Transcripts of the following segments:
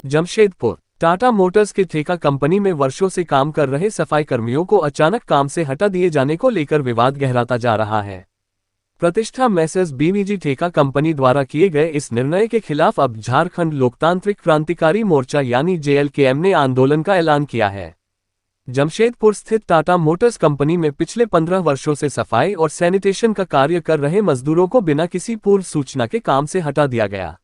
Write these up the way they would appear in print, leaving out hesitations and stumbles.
Jamshedpur Tata Motors के ठेका company में वर्षों से काम कर रहे सफाई कर्मियों को अचानक काम से हटा दिए जाने को लेकर विवाद गहराता जा रहा है। प्रतिष्ठा मैसर्स बीवीजी ठेका कंपनी द्वारा किए गए इस निर्णय के खिलाफ अब झारखंड लोकतांत्रिक क्रांतिकारी मोर्चा यानी जेएलकेएम ने आंदोलन का ऐलान किया है। जमशेदपुर स्थित टाटा मोटर्स कंपनी में पिछले 15 वर्षों से सफाई और सैनिटेशन का कार्य कर रहे मजदूरों को बिना किसी पूर्व सूचना के काम से हटा दिया गया।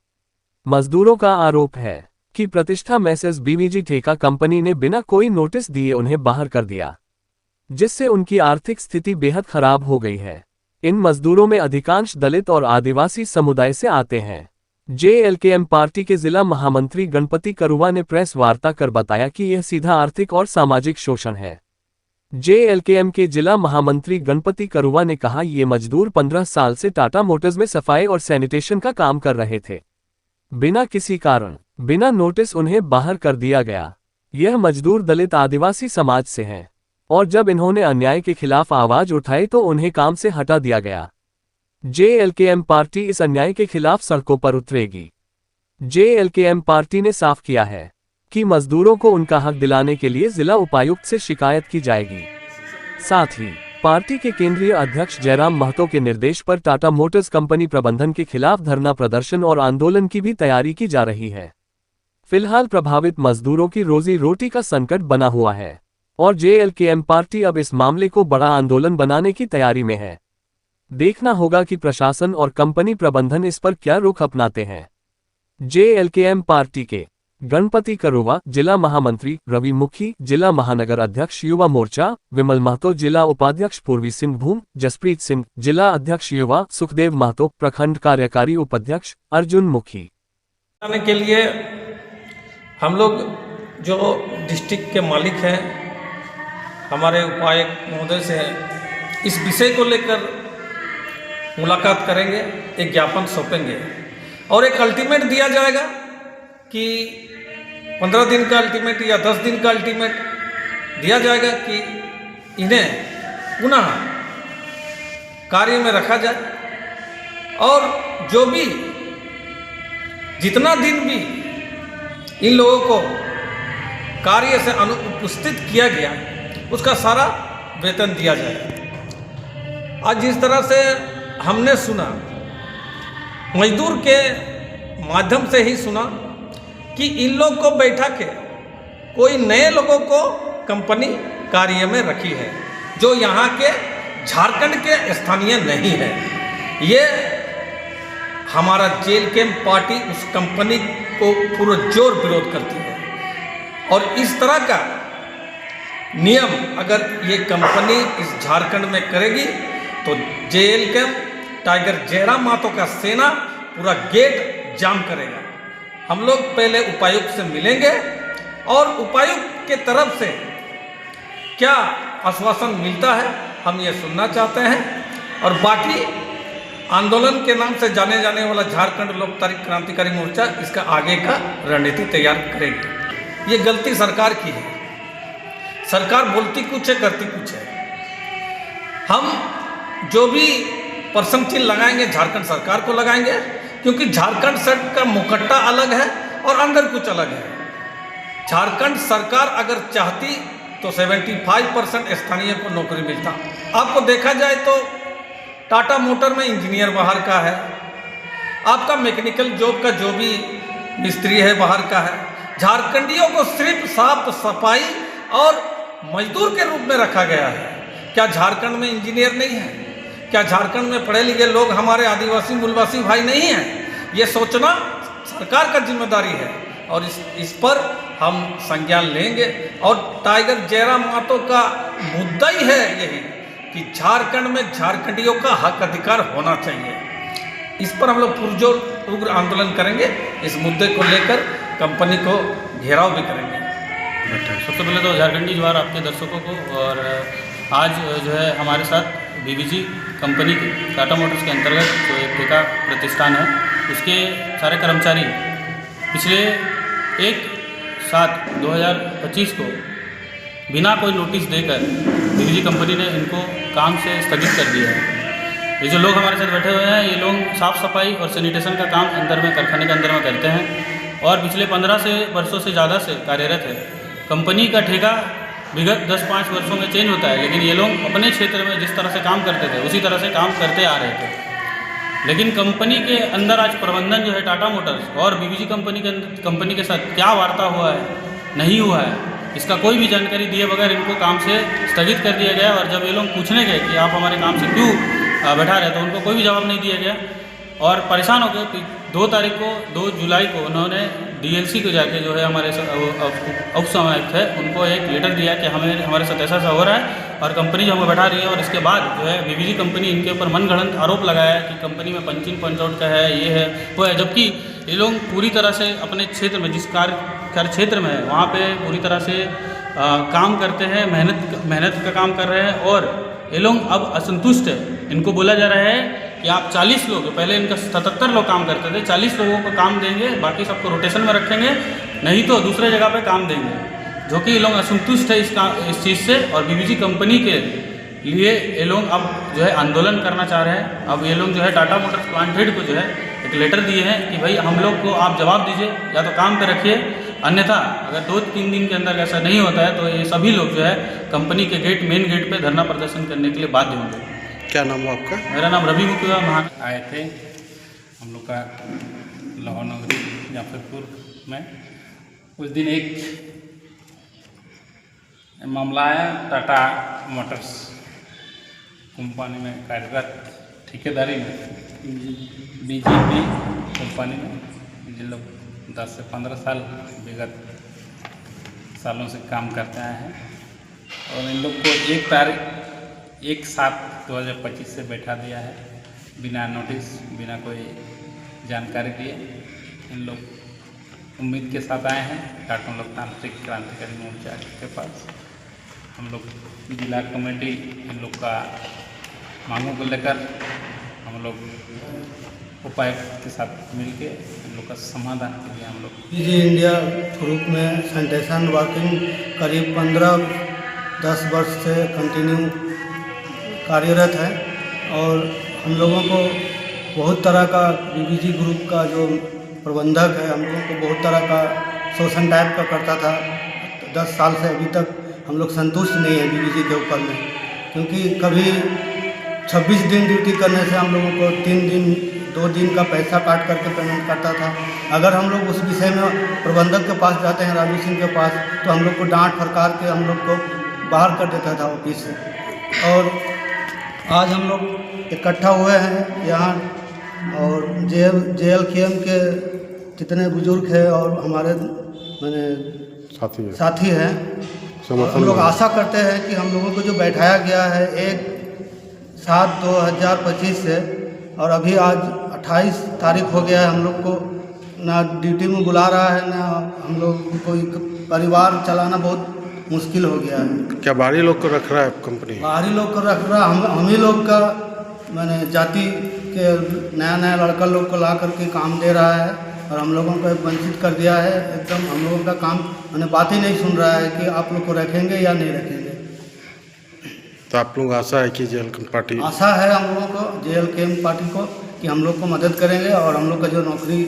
मजदूरों का आरोप है कि प्रतिष्ठा मैसर्स बीवीजी ठेका कंपनी ने बिना कोई नोटिस दिए उन्हें बाहर कर दिया, जिससे उनकी आर्थिक स्थिति बेहद खराब हो गई है। इन मजदूरों में अधिकांश दलित और आदिवासी समुदाय से आते हैं। जेएलकेएम पार्टी के जिला महामंत्री गणपति करुवा ने प्रेस वार्ता कर बताया कि यह सीधा आर्थिक और सामाजिक शोषण है। जेएलकेएम के जिला महामंत्री गणपति करुवा ने कहा, ये मजदूर 15 साल से टाटा मोटर्स में सफाई और सैनिटेशन का काम कर रहे थे। बिना किसी कारण, बिना नोटिस उन्हें बाहर कर दिया गया। यह मजदूर दलित आदिवासी समाज से हैं और जब इन्होंने अन्याय के खिलाफ आवाज उठाई तो उन्हें काम से हटा दिया गया। जेएलकेएम पार्टी इस अन्याय के खिलाफ सड़कों पर उतरेगी। जेएलकेएम पार्टी ने साफ किया है कि मजदूरों को उनका हक दिलाने के लिए जिला उपायुक्त से शिकायत की जाएगी। साथ ही पार्टी के केंद्रीय अध्यक्ष जयराम महतो के निर्देश पर टाटा मोटर्स कंपनी प्रबंधन के खिलाफ धरना प्रदर्शन और आंदोलन की भी तैयारी की जा रही है। फिलहाल प्रभावित मजदूरों की रोजी रोटी का संकट बना हुआ है और जेएलकेएम पार्टी अब इस मामले को बड़ा आंदोलन बनाने की तैयारी में है। देखना होगा कि प्रशासन और कंपनी प्रबंधन इस पर क्या रुख अपनाते हैं। जेएलकेएम पार्टी के गणपति करुवा, जिला महामंत्री रवि मुखी, जिला महानगर अध्यक्ष युवा मोर्चा विमल महतो, जिला उपाध्यक्ष पूर्वी सिंहभूम जसप्रीत सिंह, जिला अध्यक्ष युवा सुखदेव महतो, प्रखंड कार्यकारी उपाध्यक्ष अर्जुन मुखी। के लिए हम लोग जो डिस्ट्रिक्ट के मालिक हैं, हमारे उपायुक्त महोदय से इस विषय को लेकर मुलाकात करेंगे, एक ज्ञापन सौंपेंगे और एक अल्टीमेट दिया जाएगा कि 15 दिन का अल्टीमेट या 10 दिन का अल्टीमेट दिया जाएगा कि इन्हें पुनः कार्य में रखा जाए और जो भी जितना दिन भी इन लोगों को कार्य से अनुपस्थित किया गया उसका सारा वेतन दिया जाए। आज जिस तरह से हमने सुना, मजदूर के माध्यम से ही सुना कि इन लोग को बैठा के कोई नए लोगों को कंपनी कार्य में रखी है जो यहाँ के झारखंड के स्थानीय नहीं है। ये हमारा जेएलकेएम पार्टी उस कंपनी को पुरजोर विरोध करती है और इस तरह का नियम अगर ये कंपनी इस झारखंड में करेगी तो जेएलकेएम टाइगर जयराम महतो का सेना पूरा गेट जाम करेगा। हम लोग पहले उपायुक्त से मिलेंगे और उपायुक्त के तरफ से क्या आश्वासन मिलता है हम ये सुनना चाहते हैं और बाकी आंदोलन के नाम से जाने जाने वाला झारखंड लोकतांत्रिक क्रांतिकारी मोर्चा इसका आगे का रणनीति तैयार करेगी। ये गलती सरकार की है। सरकार बोलती कुछ है, करती कुछ है। हम जो भी प्रश्न चिन्ह लगाएंगे झारखंड सरकार को लगाएंगे, क्योंकि झारखंड सरकार का मुखट्टा अलग है और अंदर कुछ अलग है। झारखंड सरकार अगर चाहती तो 75% स्थानीय को नौकरी मिलता। आपको देखा जाए तो टाटा मोटर में इंजीनियर बाहर का है, आपका मैकेनिकल जॉब का जो भी मिस्त्री है बाहर का है। झारखंडियों को सिर्फ साफ सफाई और मजदूर के रूप में रखा गया है। क्या झारखंड में इंजीनियर नहीं है? क्या झारखंड में पढ़े लिखे लोग हमारे आदिवासी मूलवासी भाई नहीं हैं? ये सोचना सरकार का जिम्मेदारी है और इस पर हम संज्ञान लेंगे। और टाइगर जयराम महतो का मुद्दा ही है यही कि झारखंड में झारखंडियों का हक अधिकार होना चाहिए। इस पर हम लोग पुरजोर उग्र आंदोलन करेंगे। इस मुद्दे को लेकर कंपनी को घेराव भी करेंगे। सबसे पहले तो झारखंडी जवाहर आपके दर्शकों को, और आज जो है हमारे साथ बीवीजी कंपनी के टाटा मोटर्स के अंतर्गत जो एक ठेका प्रतिष्ठान है उसके सारे कर्मचारी पिछले 1/7/2025 को बिना कोई नोटिस देकर बीवीजी कंपनी ने इनको काम से स्थगित कर दिया है। ये जो लोग हमारे साथ बैठे हुए हैं ये लोग साफ़ सफाई और सैनिटेशन का काम अंदर में कारखाने के अंदर में करते हैं। और पिछले 15 से वर्षों से ज़्यादा से कार्यरत है। कंपनी का ठेका विगत 10-5 वर्षों में चेंज होता है, लेकिन ये लोग अपने क्षेत्र में जिस तरह से काम करते थे उसी तरह से काम करते आ रहे थे। लेकिन कंपनी के अंदर आज प्रबंधन जो है टाटा मोटर्स और बीवीजी कंपनी के साथ क्या वार्ता हुआ है, नहीं हुआ है, इसका कोई भी जानकारी दिए बगैर इनको काम से स्थगित कर दिया गया। और जब ये लोग पूछने गए कि आप हमारे काम से क्यों बैठा रहे, तो उनको कोई भी जवाब नहीं दिया गया और परेशान हो गए। 2 जुलाई को उन्होंने डीएलसी को जाके जो है हमारे उप समायुक्त है उनको एक लेटर दिया कि हमारे साथ ऐसा हो रहा है और कंपनी जो हमें बैठा रही है। और इसके बाद जो है बीवीजी कंपनी इनके ऊपर मनगढ़ंत आरोप लगाया है कि कंपनी में पंच इन पंच आउट का है, ये है वो है, जबकि ये लोग पूरी तरह से अपने क्षेत्र में जिस कार्य क्षेत्र में है वहाँ पे पूरी तरह से काम करते हैं, मेहनत का काम कर रहे हैं। और ये लोग अब असंतुष्ट है। इनको बोला जा रहा है कि आप 40 लोग, पहले इनका 77 लोग काम करते थे, 40 लोगों को काम देंगे, बाकी सबको रोटेशन में रखेंगे, नहीं तो दूसरे जगह पे काम देंगे, जो कि ये लोग असंतुष्ट है इस चीज़ से। और बीवीजी कंपनी के लिए ये लोग अब जो है आंदोलन करना चाह रहे हैं। अब ये लोग जो है टाटा मोटर्स प्लांट हेड को जो है एक लेटर दिए हैं कि भाई हम लोग को आप जवाब दीजिए, या तो काम पे रखिए, अन्यथा अगर 2-3 दिन के अंदर ऐसा नहीं होता है तो ये सभी लोग जो है कंपनी के मेन गेट पे धरना प्रदर्शन करने के लिए बाध्य होंगे। क्या नाम है आपका? मेरा नाम रवि मुखिया आए थे हम लोग का लाहौर नगरी जाफरपुर में। उस दिन एक मामला आया, टाटा मोटर्स कंपनी में कार्यरत ठेकेदारी में बीजेपी कंपनी में जिन लोग 10 से 15 साल विगत सालों से काम करते आए हैं और इन लोग को 1/7/2025 से बैठा दिया है बिना नोटिस, बिना कोई जानकारी दिए। इन लोग उम्मीद के साथ आए हैं टाटा लोकतांत्रिक क्रांतिकारी मोर्चा के पास। हम लोग जिला कमेटी इन लोग का मांगों को लेकर हम लोग उपायुक्त के साथ मिलके इन लोग का समाधान के लिए हम लोग बीवीजी इंडिया ग्रुप में सैनिटेशन वर्किंग करीब 15-10 वर्ष से कंटिन्यू कार्यरत है। और हम लोगों को बहुत तरह का बीवीजी ग्रुप का जो प्रबंधक है हम लोगों को बहुत तरह का शोषण टाइप का करता था। 10 साल से अभी तक हम लोग संतुष्ट नहीं है बीवीजी के ऊपर में, क्योंकि कभी 26 दिन ड्यूटी करने से हम लोगों को 3 दिन 2 दिन का पैसा काट करके पेमेंट करता था। अगर हम लोग उस विषय में प्रबंधक के पास जाते हैं, राजू सिंह के पास, तो हम लोग को डांट फटकार के हम लोग को बाहर कर देता था ऑफिस से। और आज हम लोग इकट्ठा हुए हैं यहाँ और JLKM के जितने बुजुर्ग हैं और हमारे मैंने साथी हैं, हम लोग आशा करते हैं कि हम लोगों को जो बैठाया गया है 1/7/2025 से, और अभी आज 28 तारीख हो गया है, हम लोग को ना ड्यूटी में बुला रहा है, ना हम लोग कोई परिवार चलाना बहुत मुश्किल हो गया है। क्या बाहरी लोग को रख रहा है कंपनी? बाहरी लोग को रख रहा, हम ही लोग का मैंने जाति के नया लड़का लोग को ला करके काम दे रहा है और हम लोगों को वंचित कर दिया है एकदम। हम लोगों का काम मैंने बात ही नहीं सुन रहा है कि आप लोग को रखेंगे या नहीं रखेंगे। तो आप लोग आशा है कि JLKM पार्टी, आशा है हम लोगों को JLKM पार्टी को कि हम लोग को मदद करेंगे और हम लोग का जो नौकरी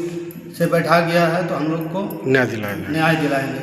से बैठा गया है तो हम लोग को न्याय दिलाएंगे।